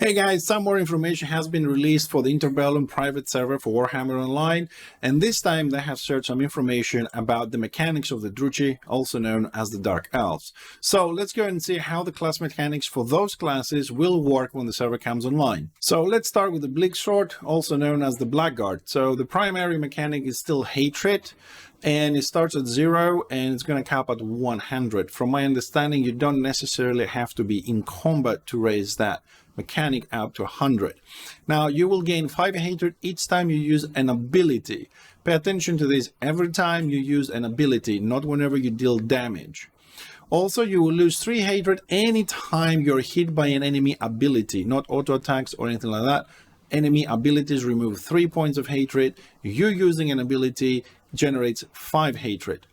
Hey guys, some more information has been released for the Interbellum private server for Warhammer Online, and this time they have shared some information about the mechanics of the Druchii, also known as the Dark Elves. So let's go and see how the class mechanics for those classes will work when the server comes online. So let's start with the Bleacksowrd, also known as the Blackguard. So the primary mechanic is still Hatred, and it starts at 0 and it's going to cap at 100. From my understanding, you don't necessarily have to be in combat to raise that mechanic up to 100. Now you will gain 5 hatred each time you use an ability. Pay attention to this: every time you use an ability, not whenever you deal damage. Also, you will lose 3 hatred anytime you're hit by an enemy ability, not auto attacks or anything like that. Enemy abilities remove 3 points of hatred. You using an ability generates 5 hatred.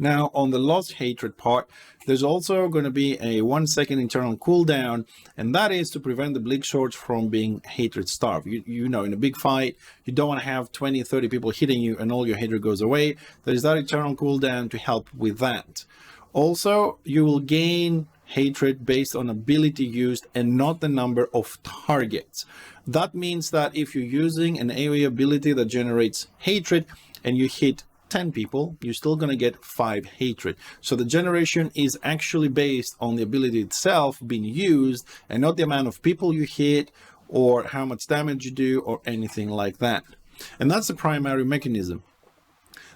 Now, on the lost hatred part, there's also going to be a 1 second internal cooldown, and that is to prevent the Bleacksowrd from being hatred starved. You know, in a big fight, you don't want to have 20, 30 people hitting you and all your hatred goes away. There's that internal cooldown to help with that. Also, you will gain hatred based on ability used and not the number of targets. That means that if you're using an AoE ability that generates hatred and you hit 10 people, you're still going to get 5 hatred. So the generation is actually based on the ability itself being used and not the amount of people you hit or how much damage you do or anything like that. And that's the primary mechanism.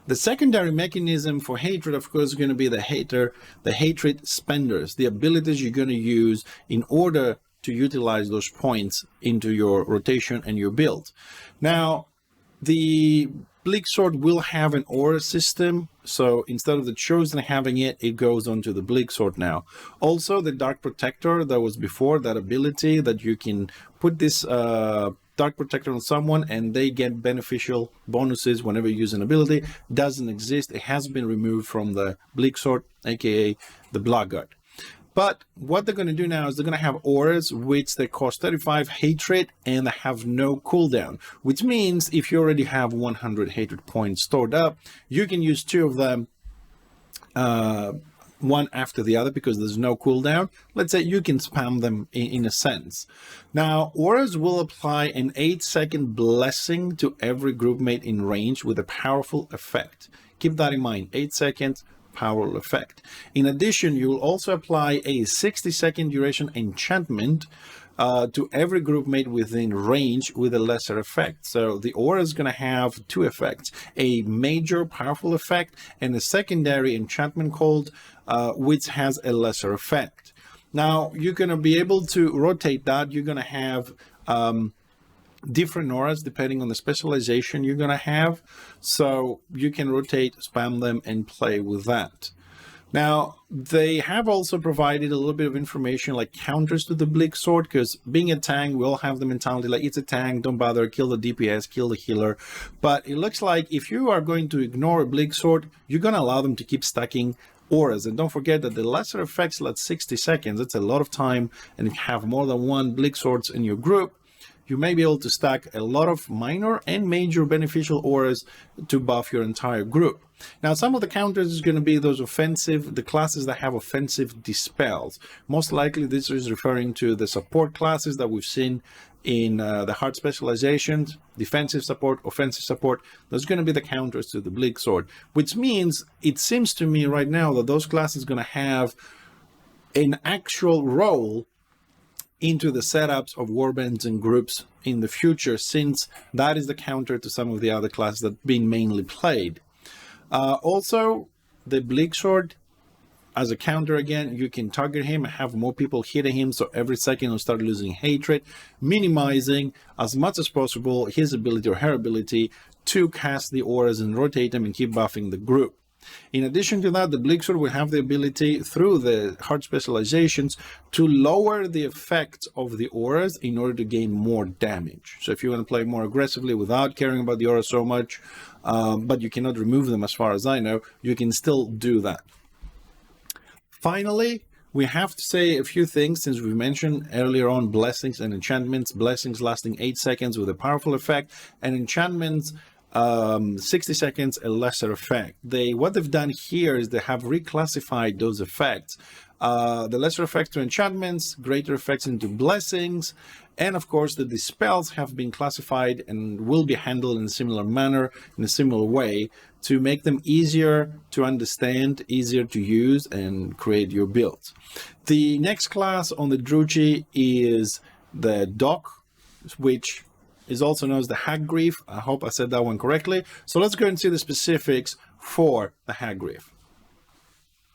The secondary mechanism for hatred, of course, is going to be the hatred spenders, the abilities you're going to use in order to utilize those points into your rotation and your build. Now, the Bleacksowrd will have an aura system, so instead of the Chosen having it, it goes onto the Bleacksowrd now. Also, the Dark Protector that was before, that ability that you can put this Dark Protector on someone and they get beneficial bonuses whenever you use an ability, doesn't exist. It has been removed from the Bleacksowrd, aka the Blackguard. But what they're going to do now is they're going to have auras which they cost 35 hatred and they have no cooldown, which means if you already have 100 hatred points stored up, you can use 2 of them one after the other because there's no cooldown. Let's say you can spam them in a sense. Now, auras will apply an 8-second blessing to every groupmate in range with a powerful effect. Keep that in mind, 8 seconds. Powerful effect. In addition, you will also apply a 60-second duration enchantment to every groupmate within range with a lesser effect. So the aura is going to have 2 effects: a major powerful effect and a secondary enchantment called which has a lesser effect. Now you're going to be able to rotate that. You're going to have different auras depending on the specialization you're going to have, so you can rotate, spam them, and play with that. Now, they have also provided a little bit of information like counters to the Bleacksowrd, because being a tank, we all have the mentality like it's a tank, don't bother, kill the DPS, kill the healer. But it looks like if you are going to ignore a Bleacksowrd, you're going to allow them to keep stacking auras. And don't forget that the lesser effects last 60 seconds, that's a lot of time, and if you have more than 1 Bleacksowrds in your group, you may be able to stack a lot of minor and major beneficial auras to buff your entire group. Now, some of the counters is going to be those offensive, the classes that have offensive dispels. Most likely this is referring to the support classes that we've seen in the hard specializations: defensive support, offensive support. Those are going to be the counters to the Bleacksowrd, which means it seems to me right now that those classes are going to have an actual role into the setups of warbands and groups in the future, since that is the counter to some of the other classes that have been mainly played. Also, the Bleacksowrd, as a counter again, you can target him, have more people hitting him, so every second he'll start losing hatred, minimizing as much as possible his ability or her ability to cast the auras and rotate them and keep buffing the group. In addition to that, the Bleacksowrd will have the ability through the hard specializations to lower the effects of the auras in order to gain more damage. So if you want to play more aggressively without caring about the aura so much, but you cannot remove them as far as I know, you can still do that. Finally, we have to say a few things, since we mentioned earlier on blessings and enchantments. Blessings lasting 8 seconds with a powerful effect, and enchantments 60 seconds, a lesser effect. What they've done here is they have reclassified those effects. The lesser effects to enchantments, greater effects into blessings, and of course the dispels have been classified and will be handled in a similar manner, in a similar way, to make them easier to understand, easier to use, and create your builds. The next class on the Druchii is the Doc, which is also known as the Hag Graef. I hope I said that one correctly. So let's go and see the specifics for the Hag Graef.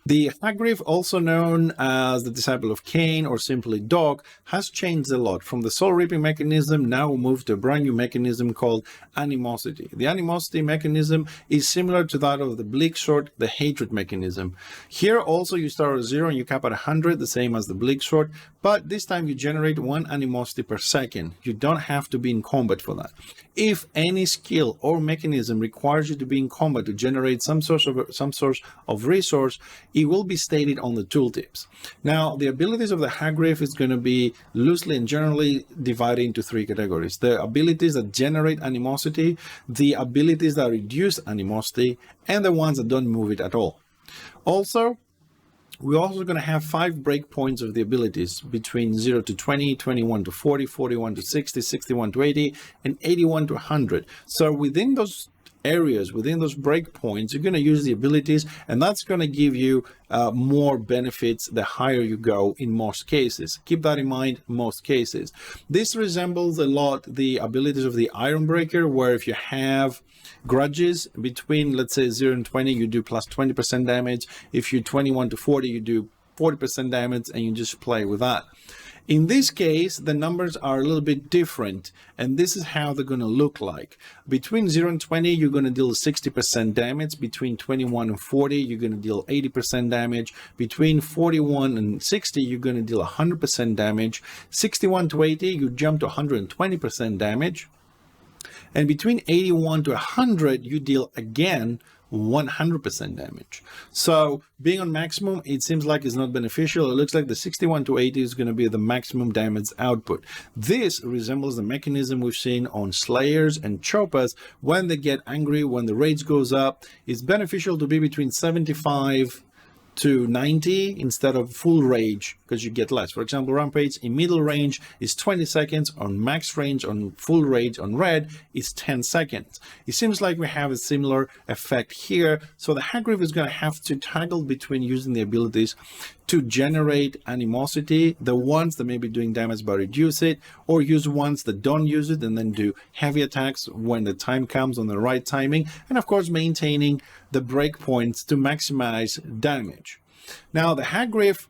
The Hag Graef, also known as the Disciple of Khaine or simply Doc, has changed a lot. From the soul reaping mechanism, now moved to a brand new mechanism called Animosity. The Animosity mechanism is similar to that of the Bleacksowrd, the Hatred mechanism. Here also you start at 0 and you cap at 100, the same as the Bleacksowrd, but this time you generate 1 Animosity per second. You don't have to be in combat for that. If any skill or mechanism requires you to be in combat to generate some source of resource, it will be stated on the tooltips. Now, the abilities of the Hag Graef is going to be loosely and generally divided into 3 categories. The abilities that generate animosity, the abilities that reduce animosity, and the ones that don't move it at all. Also, we're also going to have 5 breakpoints of the abilities between 0 to 20, 21 to 40, 41 to 60, 61 to 80, and 81 to 100. So within those areas, within those breakpoints, you're going to use the abilities, and that's going to give you more benefits the higher you go in most cases. Keep that in mind, most cases. This resembles a lot the abilities of the Ironbreaker, where if you have grudges between, let's say, 0 and 20, you do plus 20% damage. If you're 21 to 40, you do 40% damage, and you just play with that. In this case, the numbers are a little bit different, and this is how they're going to look like. Between 0 and 20, you're going to deal 60% damage. Between 21 and 40, you're going to deal 80% damage. Between 41 and 60, you're going to deal 100% damage. 61 to 80, you jump to 120% damage. And between 81 to 100, you deal again 100% damage. So being on maximum, it seems like it's not beneficial. It looks like the 61 to 80 is going to be the maximum damage output. This resembles the mechanism we've seen on Slayers and Choppers. When they get angry, when the rage goes up, it's beneficial to be between 75 to 90 instead of full rage, because you get less. For example, Rampage in middle range is 20 seconds, on max range, on full rage on red is 10 seconds. It seems like we have a similar effect here. So the Hag Graef is going to have to toggle between using the abilities to generate animosity, the ones that may be doing damage but reduce it, or use ones that don't use it and then do heavy attacks when the time comes on the right timing, and of course maintaining the breakpoints to maximize damage. Now the Hag Graef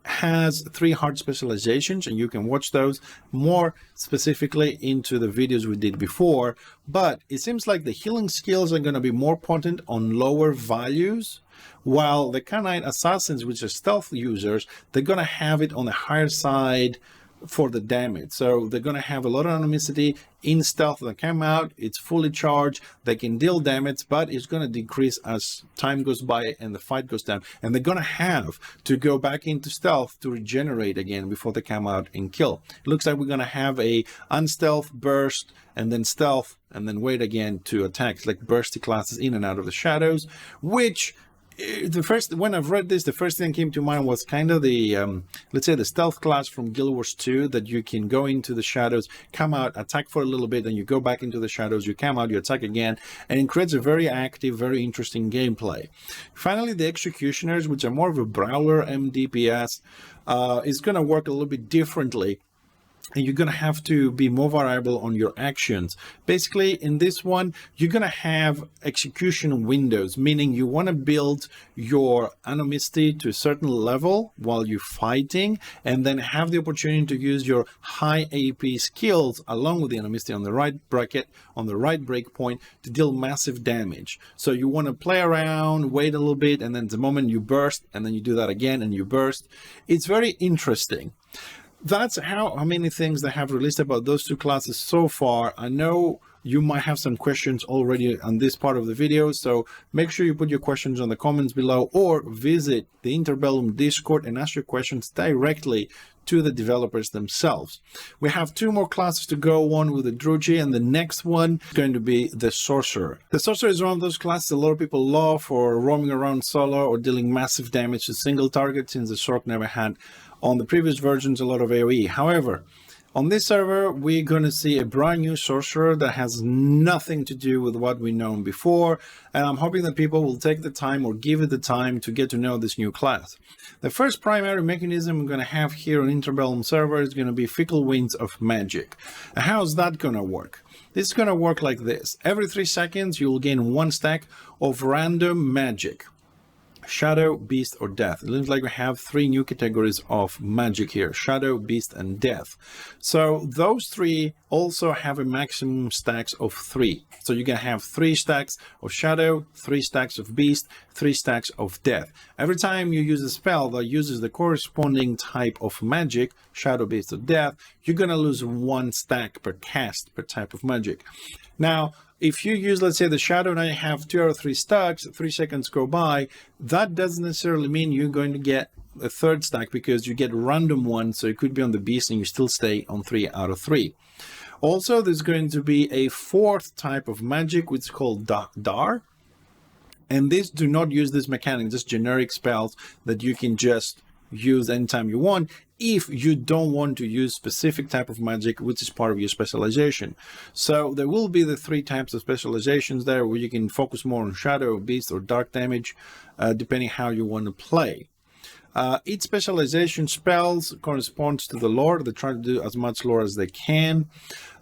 has 3 hard specializations, and you can watch those more specifically into the videos we did before, but it seems like the healing skills are going to be more potent on lower values, while the Khaine assassins, which are stealth users, they're going to have it on the higher side for the damage. So they're going to have a lot of animosity in stealth that come out. It's fully charged, they can deal damage, but it's going to decrease as time goes by and the fight goes down, and they're going to have to go back into stealth to regenerate again before they come out and kill. It looks like we're going to have a unstealth, burst, and then stealth, and then wait again to attack. It's like bursty classes in and out of the shadows, which when I've read this, the first thing that came to mind was kind of the, let's say the stealth class from Guild Wars 2, that you can go into the shadows, come out, attack for a little bit, then you go back into the shadows, you come out, you attack again, and it creates a very active, very interesting gameplay. Finally, the Executioners, which are more of a brawler MDPS, is going to work a little bit differently. And you're going to have to be more variable on your actions. Basically, in this one, you're going to have execution windows, meaning you want to build your animosity to a certain level while you're fighting, and then have the opportunity to use your high AP skills along with the animosity on the right bracket, on the right breakpoint, to deal massive damage. So you want to play around, wait a little bit, and then the moment you burst, and then you do that again and you burst. It's very interesting. That's how many things they have released about those 2 classes so far. I know you might have some questions already on this part of the video, so make sure you put your questions on the comments below, or visit the Interbellum Discord and ask your questions directly to the developers themselves. We have 2 more classes to go on with the Druchii, and the next one is going to be the Sorcerer. The Sorcerer is one of those classes a lot of people love for roaming around solo or dealing massive damage to single targets, since the Sorc never had on the previous versions a lot of AoE. However, on this server, we're going to see a brand new Sorcerer that has nothing to do with what we've known before, and I'm hoping that people will take the time or give it the time to get to know this new class. The first primary mechanism we're going to have here on Interbellum server is going to be Fickle Winds of Magic. And how's that going to work? This is going to work like this. Every 3 seconds, you will gain 1 stack of random magic. Shadow, Beast, or Death. It looks like we have 3 new categories of magic here: Shadow, Beast, and Death. So those 3 also have a maximum stacks of 3. So you can have 3 stacks of Shadow, 3 stacks of Beast, 3 stacks of Death. Every time you use a spell that uses the corresponding type of magic, Shadow, Beast, or Death, you're going to lose 1 stack per cast per type of magic. Now, if you use, let's say, the Shadow and I have 2 or 3 stacks, 3 seconds go by, that doesn't necessarily mean you're going to get a 3rd stack, because you get random ones, so it could be on the Beast and you still stay on 3 out of 3. Also, there's going to be a 4th type of magic, which is called Dar. And these do not use this mechanic, just generic spells that you can just use anytime you want, if you don't want to use specific type of magic which is part of your specialization. So there will be the 3 types of specializations there, where you can focus more on Shadow, Beast, or Dark damage, depending how you want to play. Each specialization spells corresponds to the lore. They try to do as much lore as they can.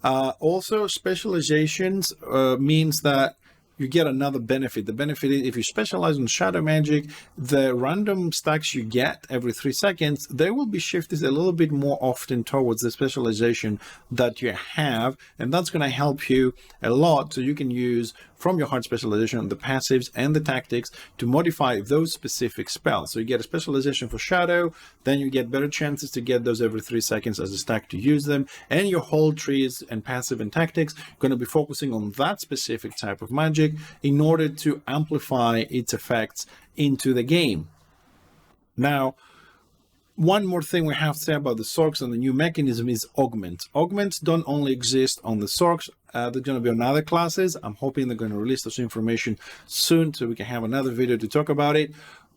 Also, specializations means that you get another benefit. The benefit is, if you specialize in shadow magic, the random stacks you get every 3 seconds, they will be shifted a little bit more often towards the specialization that you have, and that's going to help you a lot, so you can use from your hard specialization the passives and the tactics to modify those specific spells. So you get a specialization for shadow, then you get better chances to get those every 3 seconds as a stack to use them, and your whole trees and passive and tactics going to be focusing on that specific type of magic in order to amplify its effects into the game. Now, one more thing we have to say about the Sorcs and the new mechanism is augments. Augments don't only exist on the Sorcs, they're going to be on other classes. I'm hoping they're going to release this information soon so we can have another video to talk about it.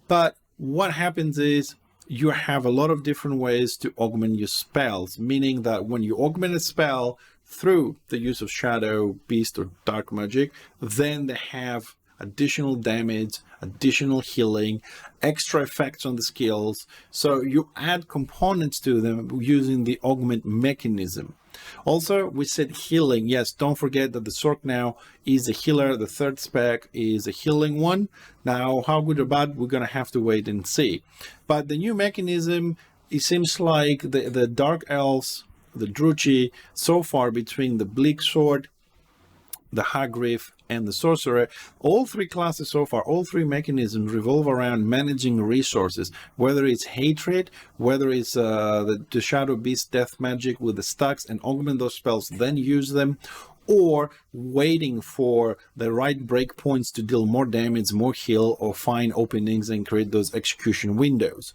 But what happens is you have a lot of different ways to augment your spells, meaning that when you augment a spell through the use of shadow, beast, or dark magic, then they have additional damage, additional healing, extra effects on the skills. So you add components to them using the augment mechanism. Also, we said healing. Yes, don't forget that the Sorc now is a healer. The 3rd spec is a healing one. Now, how good or bad, we're going to have to wait and see. But the new mechanism, it seems like the Dark Elves, the Druchii, so far between the Bleacksowrd, the Hag Graef, and the Sorcerer, all 3 classes so far, all 3 mechanisms revolve around managing resources, whether it's hatred, whether it's the Shadow Beast death magic with the stacks and augment those spells, then use them, or waiting for the right breakpoints to deal more damage, more heal, or find openings and create those execution windows.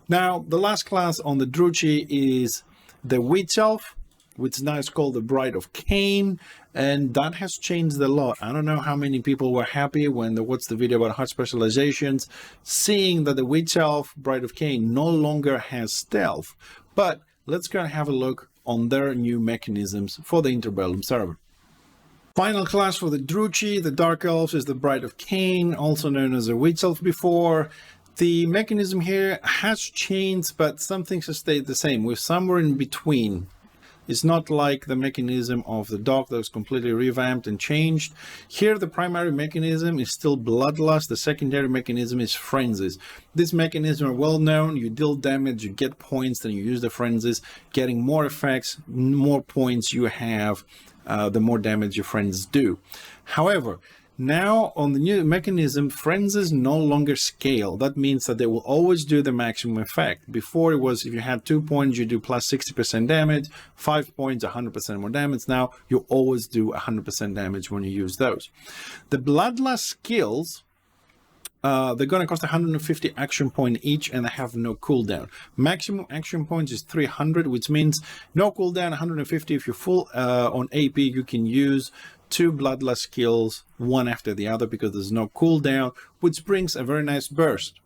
Now, the last class on the Druchii is the Witch Elf, which now is called the Bride of Khaine, and that has changed a lot. I don't know how many people were happy when they watched the video about hard specializations, seeing that the Witch Elf Bride of Khaine no longer has stealth. But let's go and have a look on their new mechanisms for the Interbellum server. Final class for the Druchii, the Dark Elves, is the Bride of Khaine, also known as the Witch Elf before. The mechanism here has changed, but some things have stayed the same. We're somewhere in between. It's not like the mechanism of the dog that was completely revamped and changed. Here, the primary mechanism is still Bloodlust. The secondary mechanism is Frenzies. This mechanism are well known. You deal damage, you get points, then you use the Frenzies. Getting more effects, more points you have, the more damage your friends do. However, now on the new mechanism, Frenzies no longer scale. That means that they will always do the maximum effect. Before it was, if you had 2 points, you do plus 60% damage, 5 points, 100% more damage. Now you always do 100% damage when you use those. The Bloodlust skills they're going to cost 150 action point each, and they have no cooldown. Maximum action points is 300, which means no cooldown, 150. If you're full on AP, you can use 2 bloodlust skills, one after the other, because there's no cooldown, which brings a very nice burst.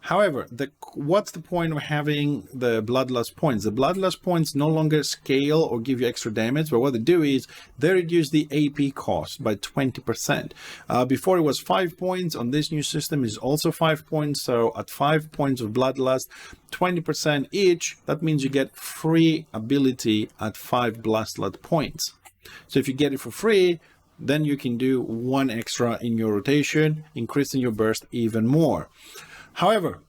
However, what's the point of having the bloodlust points? The bloodlust points no longer scale or give you extra damage, but what they do is they reduce the AP cost by 20%. Before it was 5 points. On this new system is also 5 points. So at 5 points of bloodlust, 20% each, that means you get free ability at 5 bloodlust points. So if you get it for free, then you can do 1 extra in your rotation, increasing your burst even more. However,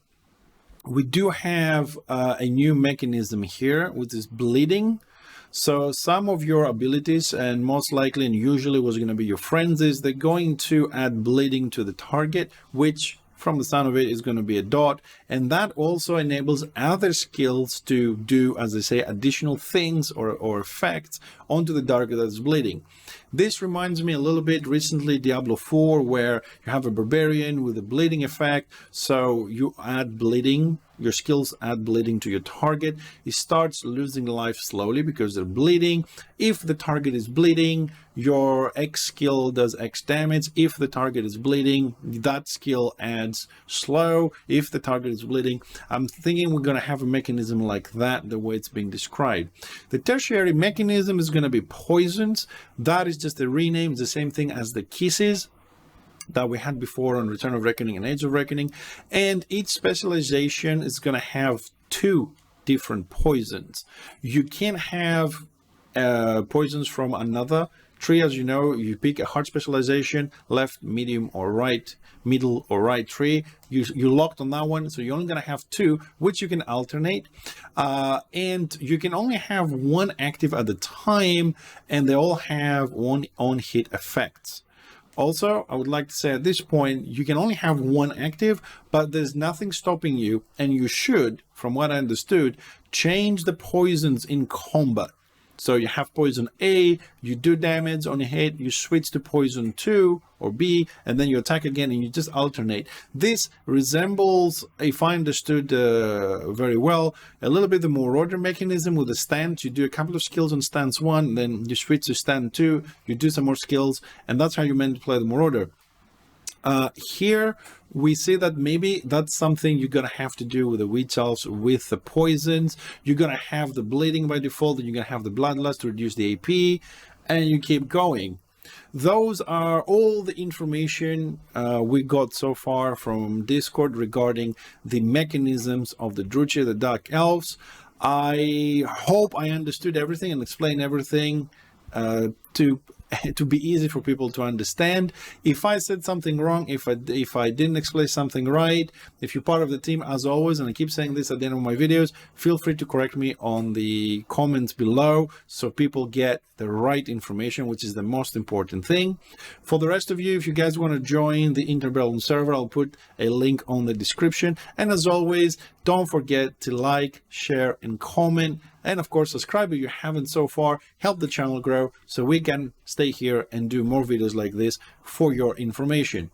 we do have a new mechanism here, which is bleeding. So some of your abilities, and most likely and usually what's going to be your frenzies, they're going to add bleeding to the target, which from the sound of it is going to be a dot, and that also enables other skills to do, as I say, additional things or effects onto the target that's bleeding. This reminds me a little bit recently Diablo 4, where you have a barbarian with a bleeding effect, so you add bleeding, your skills add bleeding to your target. It starts losing life slowly because they're bleeding. If the target is bleeding, your X skill does X damage. If the target is bleeding, that skill adds slow. If the target is bleeding, I'm thinking we're going to have a mechanism like that, the way it's being described. The tertiary mechanism is going to be poisons. That is just a rename, it's the same thing as the kisses that we had before on Return of Reckoning and Age of Reckoning, and each specialization is going to have 2 different poisons. You can have poisons from another tree. As you know, you pick a hard specialization, left, medium or right, middle or right tree. You locked on that one, so you're only going to have 2, which you can alternate, and you can only have 1 active at a time, and they all have 1 on-hit effects. Also, I would like to say at this point, you can only have 1 active, but there's nothing stopping you, and you should, from what I understood, change the poisons in combat. So you have poison A, you do damage on a hit, you switch to poison 2 or B, and then you attack again, and you just alternate. This resembles, if I understood very well, a little bit the Marauder mechanism with the stance. You do a couple of skills on stance 1, then you switch to stance 2, you do some more skills, and that's how you meant to play the Marauder. Here we see that maybe that's something you're gonna have to do with the Witch Elves with the poisons. You're gonna have the bleeding by default, and you're gonna have the bloodlust to reduce the AP, and you keep going. Those are all the information we got so far from Discord regarding the mechanisms of the Druchii, the Dark Elves. I hope I understood everything and explained everything to be easy for people to understand. If I said something wrong, if I didn't explain something right, if you're part of the team, as always, and I keep saying this at the end of my videos, feel free to correct me on the comments below so people get the right information, which is the most important thing. For the rest of you, if you guys want to join the Interbellum server, I'll put a link on the description. And as always, don't forget to like, share, and comment. And of course, subscribe if you haven't so far. Help the channel grow so we can stay here and do more videos like this for your information.